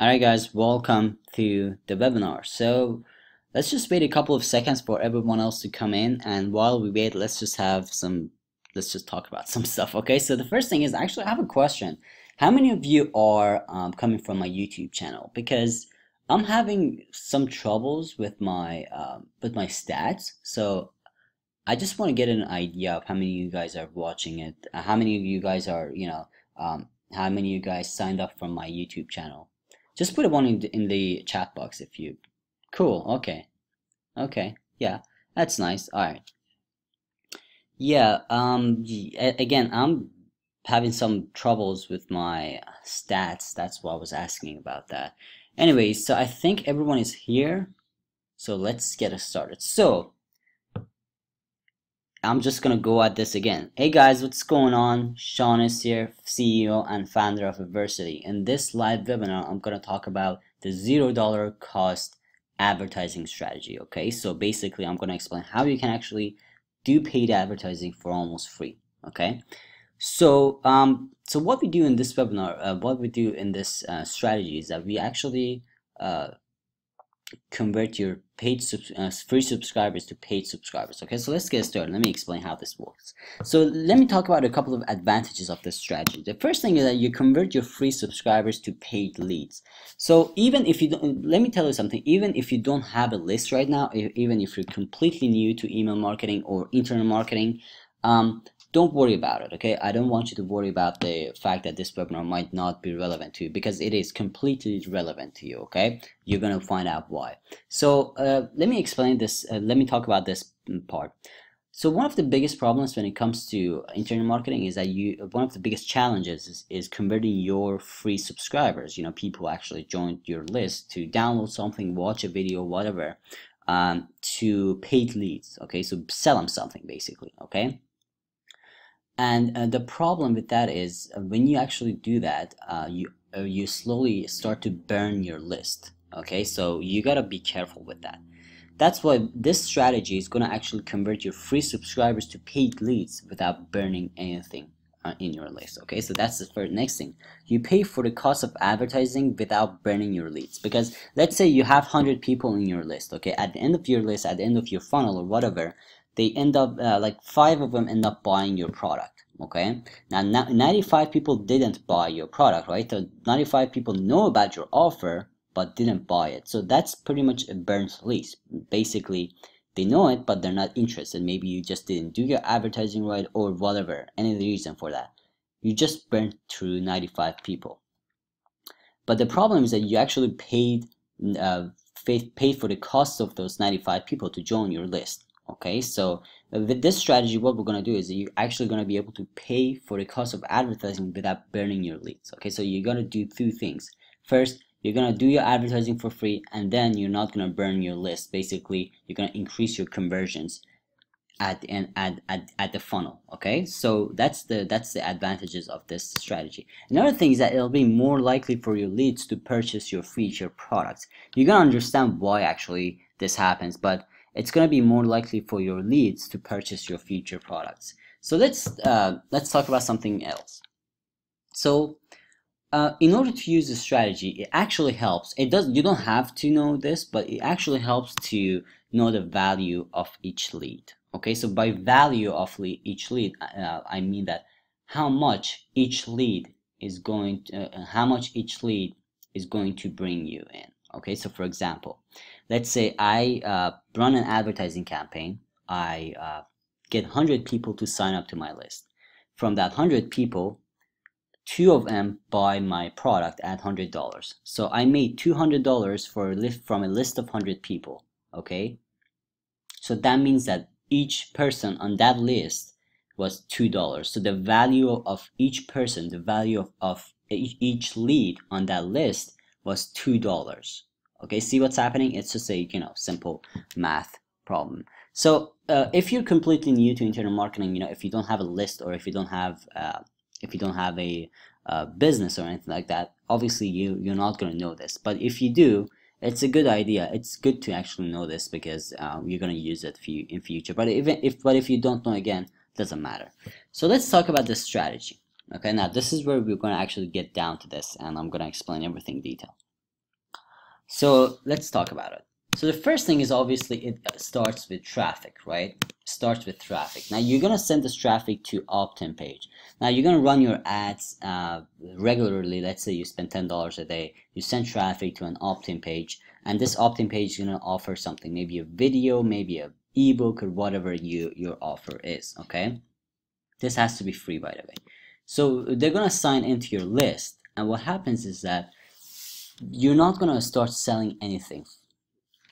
Alright guys, welcome to the webinar. So let's just wait a couple of seconds for everyone else to come in, and while we wait, let's just talk about some stuff. Okay, so the first thing is, actually I have a question. How many of you are coming from my YouTube channel? Because I'm having some troubles with my stats. So I just want to get an idea of how many of you guys are watching it, how many of you guys are, how many of you guys signed up from my YouTube channel. Just put a one in the chat box if you. Cool. Okay. Okay. Yeah, that's nice. All right. Yeah. Again, I'm having some troubles with my stats. That's why I was asking about that. Anyways, so I think everyone is here. So let's get us started. So I'm just gonna go at this again. Hey guys, what's going on? Sean is here, CEO and founder of Adversity. In this live webinar, I'm gonna talk about the $0 cost advertising strategy. Okay, so basically, I'm gonna explain how you can actually do paid advertising for almost free. Okay, so so what we do in this webinar, what we do in this strategy is that we actually convert your free subscribers to paid subscribers. Okay, so let's get started. Let me explain how this works. So let me talk about a couple of advantages of this strategy. The first thing is that you convert your free subscribers to paid leads. So even if you don't, let me tell you something, even if you don't have a list right now, even if you're completely new to email marketing or internet marketing, don't worry about it. Okay, I don't want you to worry about the fact that this webinar might not be relevant to you, because it is completely relevant to you. Okay, you're gonna find out why. So let me explain this. Let me talk about this part. So one of the biggest problems when it comes to internet marketing is that one of the biggest challenges is converting your free subscribers, people actually joined your list to download something, watch a video, whatever, to paid leads. Okay, so sell them something basically. Okay, and the problem with that is, when you actually do that, you slowly start to burn your list. Okay, so you gotta be careful with that. That's why this strategy is gonna actually convert your free subscribers to paid leads without burning anything in your list. Okay, so that's the first next thing. You pay for the cost of advertising without burning your leads, because let's say you have 100 people in your list. Okay, at the end of your list, at the end of your funnel or whatever, they end up like 5 of them end up buying your product. Okay, now 95 people didn't buy your product, right? So 95 people know about your offer but didn't buy it. So that's pretty much a burnt lead. Basically, they know it but they're not interested. Maybe you just didn't do your advertising right, or whatever, any reason for that. You just burnt through 95 people. But the problem is that you actually paid for the cost of those 95 people to join your list. Okay, so with this strategy, what we're going to do is you're actually going to be able to pay for the cost of advertising without burning your leads. Okay, so you're going to do two things. First, you're going to do your advertising for free, and then you're not going to burn your list. Basically, you're going to increase your conversions at the end, at the funnel. Okay, so that's the advantages of this strategy. Another thing is that it'll be more likely for your leads to purchase your featured products. You're going to understand why actually this happens, but it's going to be more likely for your leads to purchase your future products. So let's talk about something else. So in order to use this strategy, it actually helps. You don't have to know this, but it actually helps to know the value of each lead. Okay, so by value of each lead, I mean that how much each lead is going to bring you in. Okay, so for example, let's say I run an advertising campaign. I get 100 people to sign up to my list. From that 100 people, 2 of them buy my product at $100. So I made $200 from a list of 100 people. Okay, so that means that each person on that list was $2. So the value of each person, the value of each lead on that list was $2. Okay, see what's happening? It's just a simple math problem. So if you're completely new to internet marketing, if you don't have a list, or if you don't have a business or anything like that, obviously you're not going to know this. But if you do, it's a good idea. It's good to actually know this, because you're going to use it in future. But if you don't know, again, doesn't matter. So let's talk about this strategy. Okay, now this is where we're going to actually get down to this, and I'm going to explain everything in detail. So let's talk about it. So the first thing is obviously it starts with traffic, right? Starts with traffic. Now you're gonna send this traffic to opt-in page. Now you're gonna run your ads regularly. Let's say you spend $10 a day. You send traffic to an opt-in page, and this opt-in page is gonna offer something, maybe a video, maybe a ebook, or whatever your offer is. Okay, this has to be free, by the way. So they're gonna sign into your list, and what happens is that you're not gonna start selling anything.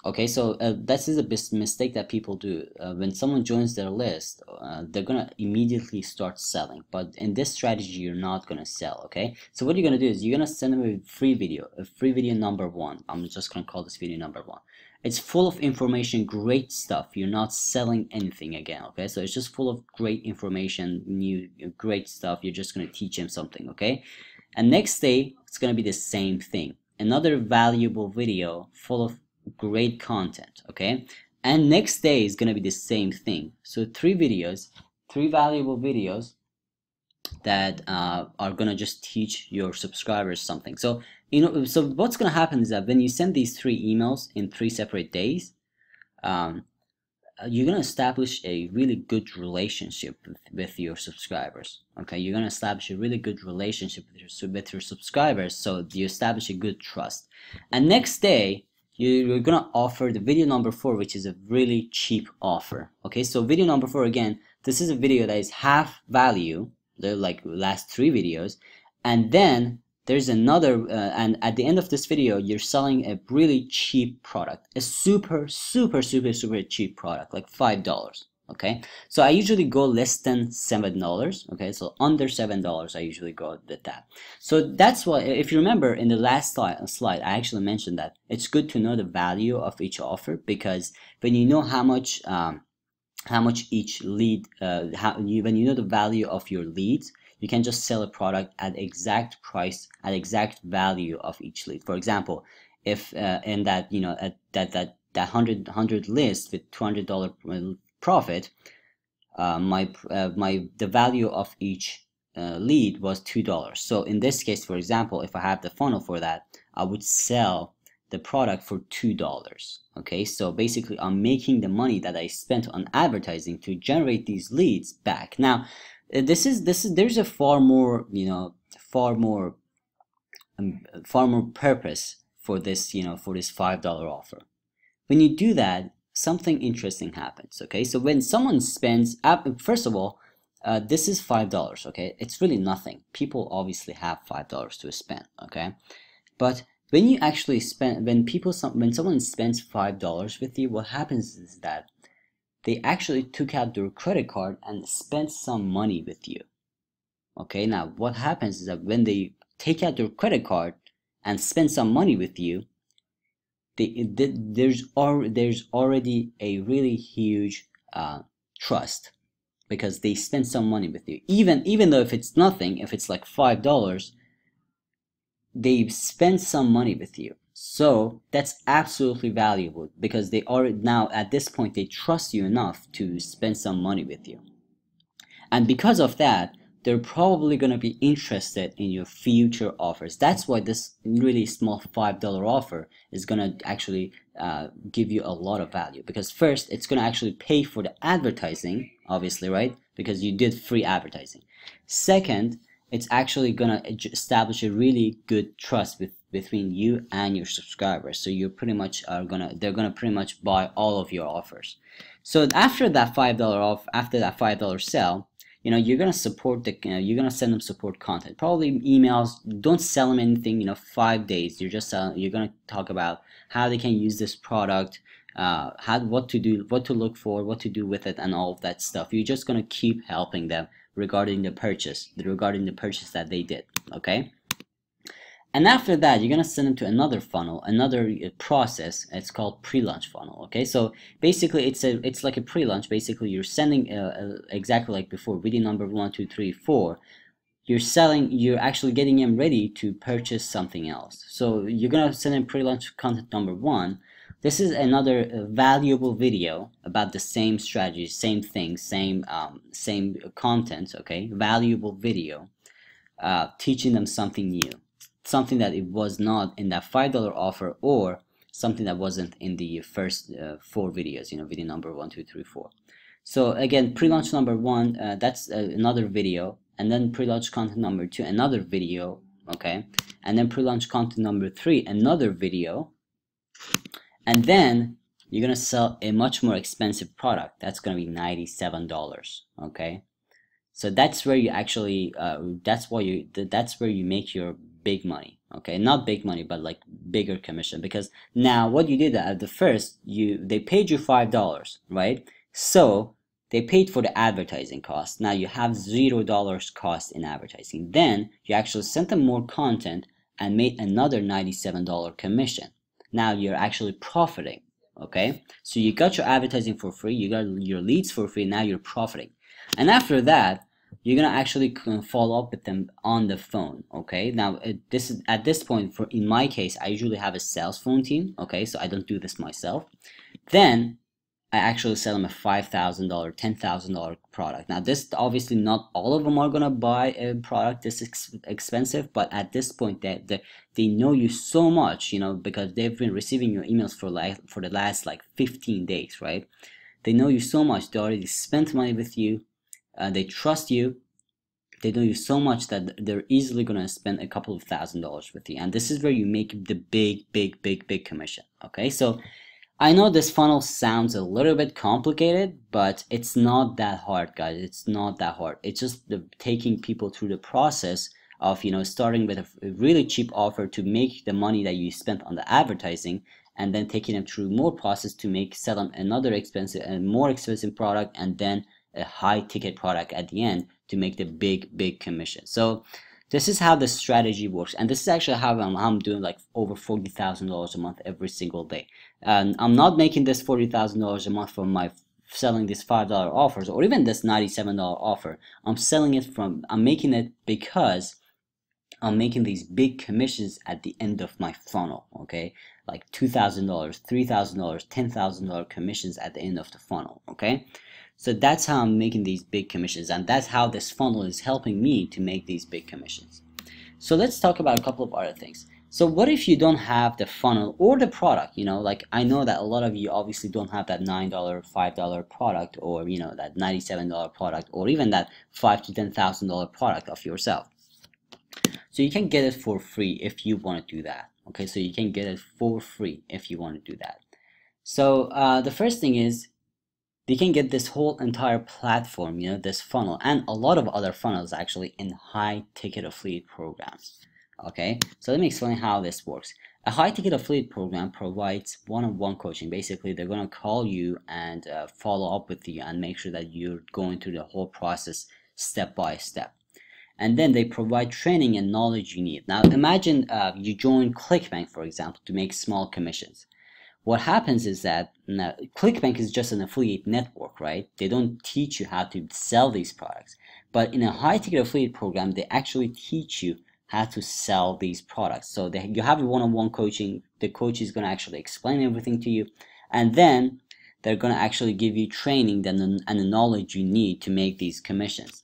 Okay, so this is a mistake that people do. When someone joins their list, they're gonna immediately start selling. But in this strategy, you're not gonna sell. Okay, so what you're gonna do is you're gonna send them a free video number 1. I'm just gonna call this video number 1. It's full of information, great stuff. You're not selling anything again. Okay, so it's just full of great information, great stuff. You're just gonna teach them something. Okay, and next day it's gonna be the same thing. Another valuable video full of great content. Okay, and next day is going to be the same thing. So 3 valuable videos that are going to just teach your subscribers something. So so what's going to happen is that when you send these 3 emails in 3 separate days, you're going to establish a really good relationship with your subscribers. Okay, you're going to establish a really good relationship with your subscribers, so you establish a good trust. And next day you're gonna offer the video number 4, which is a really cheap offer. Okay, so video number 4, again, this is a video that is half value, like last 3 videos, and then there's another and at the end of this video you're selling a really cheap product, a super cheap product, like $5. Okay, so I usually go less than $7. Okay, so under $7 I usually go with that. So that's why, if you remember in the last slide I actually mentioned that it's good to know the value of each offer, because when you know how much each lead when you know the value of your leads, you can just sell a product at exact price, at exact value of each lead. For example, if in that at that 100 list with $200 profit, the value of each lead was $2. So in this case, for example, if I have the funnel for that, I would sell the product for $2. Okay, so basically I'm making the money that I spent on advertising to generate these leads back. Now there's a far more purpose for this, for this $5 offer. When you do that, something interesting happens. Okay, so when someone spends, first of all, this is $5. Okay, it's really nothing. People obviously have $5 to spend. Okay, but when you actually spend, when someone spends $5 with you, what happens is that they actually took out their credit card and spent some money with you. Okay, now what happens is that when they take out their credit card and spend some money with you, there's already a really huge trust, because they spend some money with you. Even though if it's nothing, if it's like $5, they've spent some money with you. So that's absolutely valuable, because they are now at this point they trust you enough to spend some money with you, and because of that they're probably going to be interested in your future offers. That's why this really small $5 offer is going to actually give you a lot of value, because first it's going to actually pay for the advertising, obviously, right? Because you did free advertising. Second, it's actually going to establish a really good trust between you and your subscribers. So you pretty much they're gonna pretty much buy all of your offers. So after that $5 off, after that $5 sell, you're gonna support you're gonna send them support content, probably emails. Don't sell them anything. 5 days. You're gonna talk about how they can use this product, what to do, what to look for, what to do with it, and all of that stuff. You're just gonna keep helping them regarding the purchase that they did. Okay. And after that, you're gonna send them to another funnel, another process. It's called pre-launch funnel. Okay, so basically, it's like a pre-launch. Basically, you're sending exactly like before, video number 1, 2, 3, 4. You're actually getting them ready to purchase something else. So you're gonna send them pre-launch content number 1. This is another valuable video about the same strategy, same thing, same content. Okay, valuable video, teaching them something new. something that it was not in that $5 offer, or something that wasn't in the first 4 videos, you know, video number 1, 2, 3, 4. So again, pre-launch number 1, that's another video, and then pre-launch content number 2, another video, okay, and then pre-launch content number 3, another video, and then you're gonna sell a much more expensive product. That's gonna be $97, okay. So that's where you actually that's where you make your big money, okay, not big money, but like bigger commission. Because now what you did at the first, they paid you $5, right? So they paid for the advertising cost. Now you have $0 cost in advertising. Then you actually sent them more content and made another $97 commission. Now you're actually profiting, okay. So you got your advertising for free, you got your leads for free, now you're profiting. And after that, you're gonna actually follow up with them on the phone, okay. Now this is at this point, for in my case, I usually have a sales phone team, okay, so I don't do this myself. Then I actually sell them a $5,000, $10,000 product. Now this, obviously not all of them are gonna buy a product this expensive, but at this point they know you so much, you know, because they've been receiving your emails for the last like 15 days, right? They know you so much, they already spent money with you, they trust you, they know you so much that they're easily gonna spend a couple of $1,000s with you. And this is where you make the big commission, okay. So I know this funnel sounds a little bit complicated, but it's not that hard, guys. It's not that hard. It's just taking people through the process of, you know, starting with a really cheap offer to make the money that you spent on the advertising, and then taking them through more process to sell them another expensive and more expensive product, and then a high ticket product at the end to make the big commission. So this is how the strategy works, and this is actually how I'm doing like over $40,000 a month every single day. And I'm not making this $40,000 a month from my selling these $5 offers or even this $97 offer. I'm making it because I'm making these big commissions at the end of my funnel, okay? Like $2,000, $3,000, $10,000 commissions at the end of the funnel, okay? So that's how I'm making these big commissions, and that's how this funnel is helping me to make these big commissions. So let's talk about a couple of other things. So what if you don't have the funnel or the product? You know, like I know that a lot of you obviously don't have that $9, $5 product, or you know, that $97 product, or even that $5,000 to $10,000 product of yourself. So you can get it for free if you want to do that. Okay, so you can get it for free if you want to do that. So the first thing is, you can get this whole entire platform, you know, this funnel, and a lot of other funnels actually, in high ticket affiliate programs. Okay, so let me explain how this works. A high ticket affiliate program provides one-on-one coaching. Basically, they're going to call you and follow up with you and make sure that you're going through the whole process step by step. And then they provide training and knowledge you need. Now imagine you join ClickBank, for example, to make small commissions. What happens is that now, ClickBank is just an affiliate network, right? They don't teach you how to sell these products. But in a high-ticket affiliate program, they actually teach you how to sell these products. So you have a one-on-one coaching. The coach is going to actually explain everything to you. And then they're going to actually give you training and the knowledge you need to make these commissions.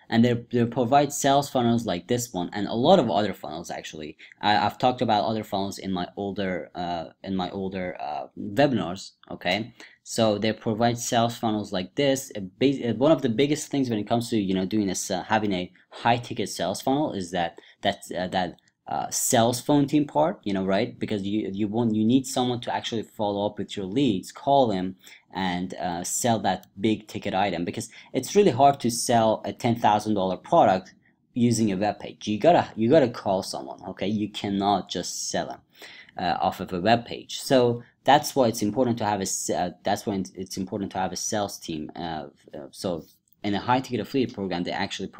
And they provide sales funnels like this one, and a lot of other funnels actually. I've talked about other funnels in my older webinars. Okay, so they provide sales funnels like this. One of the biggest things when it comes to, you know, doing this, having a high ticket sales funnel is that sales phone team part, you know, right? Because you need someone to actually follow up with your leads, call them, and sell that big ticket item, because it's really hard to sell a $10,000 product using a web page. You gotta call someone, okay? You cannot just sell them off of a web page. So that's why it's important to have a sales team. So in a high ticket affiliate program, they actually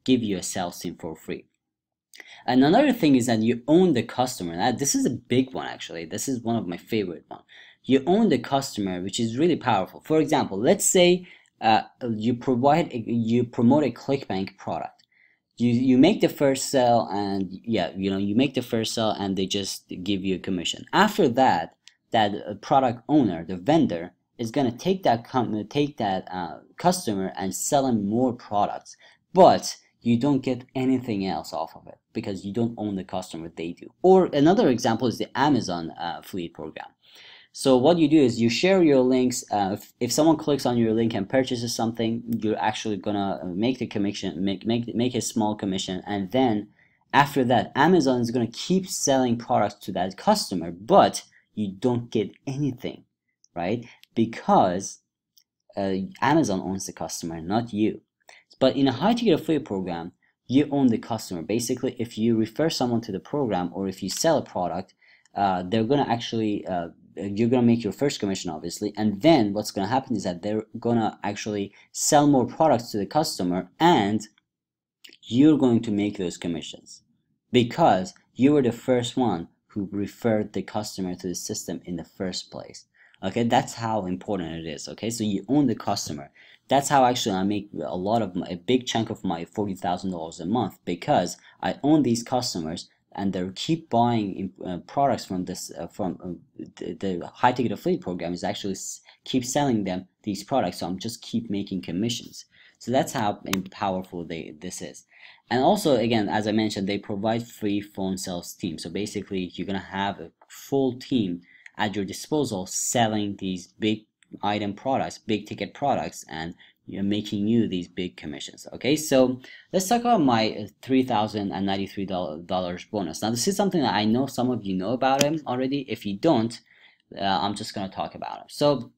give you a sales team for free. And another thing is that you own the customer. Now, this is a big one actually. This is one of my favorite ones. You own the customer, which is really powerful. For example, let's say you promote a ClickBank product. You make the first sale, and you make the first sale, and they just give you a commission. After that, that product owner, the vendor, is gonna take that customer and sell him more products. But you don't get anything else off of it because you don't own the customer, they do. Or another example is the Amazon affiliate program. So what you do is you share your links. If someone clicks on your link and purchases something, you're actually gonna make the commission, make a small commission, and then after that, Amazon is gonna keep selling products to that customer, but you don't get anything, right? Because Amazon owns the customer, not you. But in a high-ticket affiliate program, you own the customer. Basically, if you refer someone to the program or if you sell a product, they're gonna actually you're gonna make your first commission, obviously, and then what's gonna happen is that they're gonna actually sell more products to the customer, and you're going to make those commissions because you were the first one who referred the customer to the system in the first place. Okay, that's how important it is. Okay, so you own the customer. That's how actually I make a big chunk of my $40,000 a month, because I own these customers and they keep buying products from this the high ticket affiliate program is actually keep selling them these products, so I'm just keep making commissions. So that's how powerful this is. And also, again, as I mentioned, they provide free phone sales team. So basically you're gonna have a full team at your disposal selling these big item products, big ticket products, and you're making you these big commissions. Okay, so let's talk about my $3,093 bonus. Now this is something that I know some of you know about him already. If you don't, I'm just gonna talk about him. So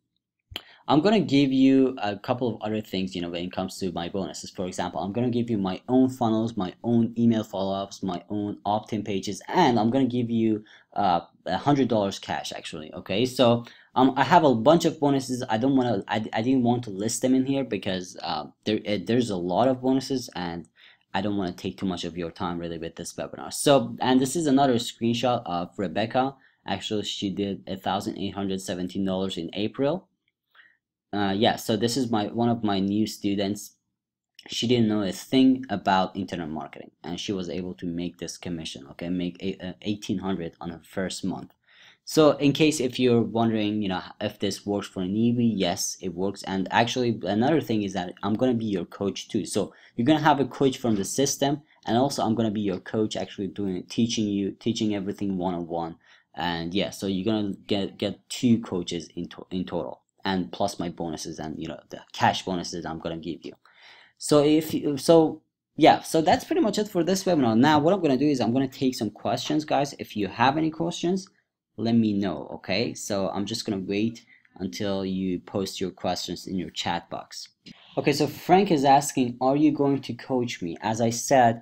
I'm gonna give you a couple of other things, when it comes to my bonuses. For example, I'm gonna give you my own funnels, my own email follow-ups, my own opt-in pages, and I'm gonna give you $100 cash actually. Okay, so I have a bunch of bonuses. I didn't want to list them in here because there's a lot of bonuses and I don't want to take too much of your time really with this webinar. So, and this is another screenshot of Rebecca. Actually, she did $1,817 in April. Yeah, so this is one of my new students. She didn't know a thing about internet marketing and she was able to make this commission. Okay, make $1,800 on her first month. So in case if you're wondering, if this works for a newbie, yes, it works. And actually another thing is that I'm going to be your coach too. So you're going to have a coach from the system, and also I'm going to be your coach, actually teaching everything one-on-one. And yeah, so you're going to get 2 coaches in total, and plus my bonuses and the cash bonuses I'm going to give you. So yeah, so that's pretty much it for this webinar. Now what I'm going to do is I'm going to take some questions, guys. If you have any questions, let me know. Okay, so I'm just gonna wait until you post your questions in your chat box. Okay, so Frank is asking, are you going to coach me? As I said,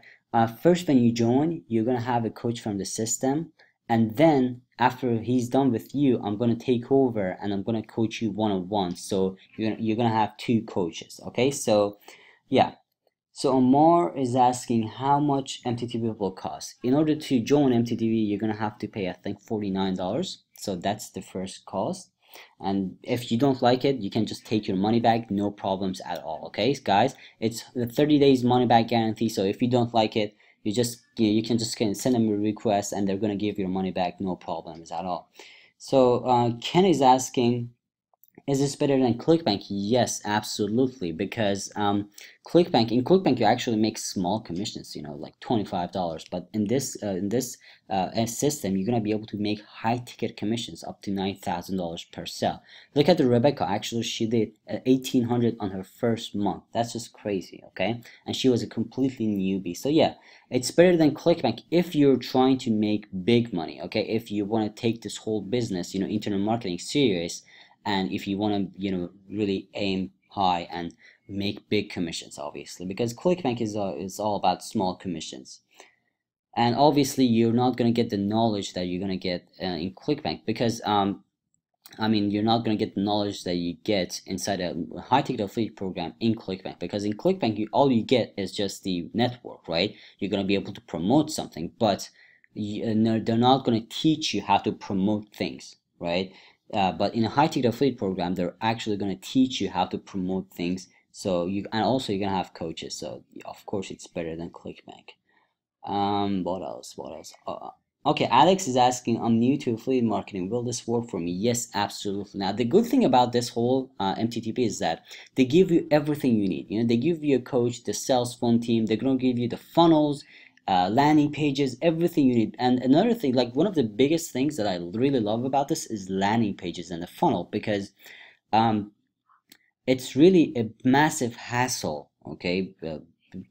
first when you join, you're gonna have a coach from the system, and then after he's done with you, I'm gonna take over and I'm gonna coach you one-on-one. So you're gonna have 2 coaches. Okay, so yeah. So Omar is asking how much MTTV will cost. In order to join MTTV, you're gonna have to pay, I think, $49. So that's the first cost. And if you don't like it, you can just take your money back, no problems at all. Okay, guys, it's the 30 days money back guarantee. So if you don't like it, you can just send them a request and they're gonna give your money back, no problems at all. So Ken is asking, is this better than ClickBank? Yes, absolutely, because in ClickBank you actually make small commissions, like $25, but in this system you're gonna be able to make high ticket commissions up to $9,000 per sale. Look at the Rebecca. Actually, she did $1,800 on her first month. That's just crazy. Okay, and she was a completely newbie. So yeah, it's better than ClickBank if you're trying to make big money. Okay, if you want to take this whole business, internet marketing, serious. And if you want to, really aim high and make big commissions, obviously, because ClickBank is all about small commissions. And obviously, you're not going to get the knowledge that you're going to get in ClickBank, because you're not going to get the knowledge that you get inside a high-ticket affiliate program in ClickBank, because in ClickBank, all you get is just the network, right? You're going to be able to promote something, but they're not going to teach you how to promote things, right? But in a high-ticket affiliate program, they're actually going to teach you how to promote things. So and also you're gonna have coaches. So of course it's better than ClickBank. What else? Okay, Alex is asking, I'm new to affiliate marketing. Will this work for me? Yes, absolutely. Now, the good thing about this whole MTTP is that they give you everything you need. You know, they give you a coach, the sales phone team. They're going to give you the funnels, landing pages, everything you need. And another thing, like one of the biggest things that I really love about this is landing pages and the funnel, because um, it's really a massive hassle, okay,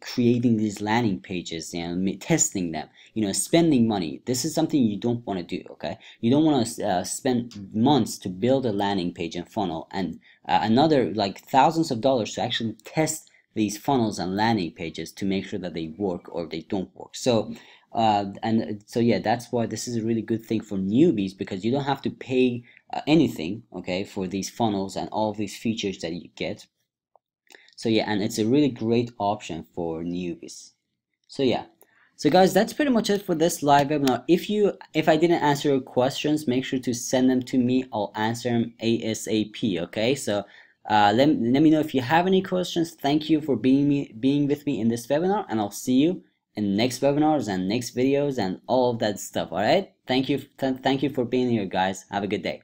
creating these landing pages and testing them, you know, spending money. This is something you don't want to do, okay? You don't want to spend months to build a landing page and funnel, and another like thousands of dollars to actually test these funnels and landing pages to make sure that they work or they don't work. So yeah, that's why this is a really good thing for newbies, because you don't have to pay anything, okay, for these funnels and all of these features that you get. So yeah, and it's a really great option for newbies. So yeah, so guys, that's pretty much it for this live webinar. If I didn't answer your questions, make sure to send them to me. I'll answer them ASAP. Okay, so let me know if you have any questions. Thank you for being with me in this webinar, and I'll see you in next webinars and next videos and all of that stuff. All right, thank you for being here, guys. Have a good day.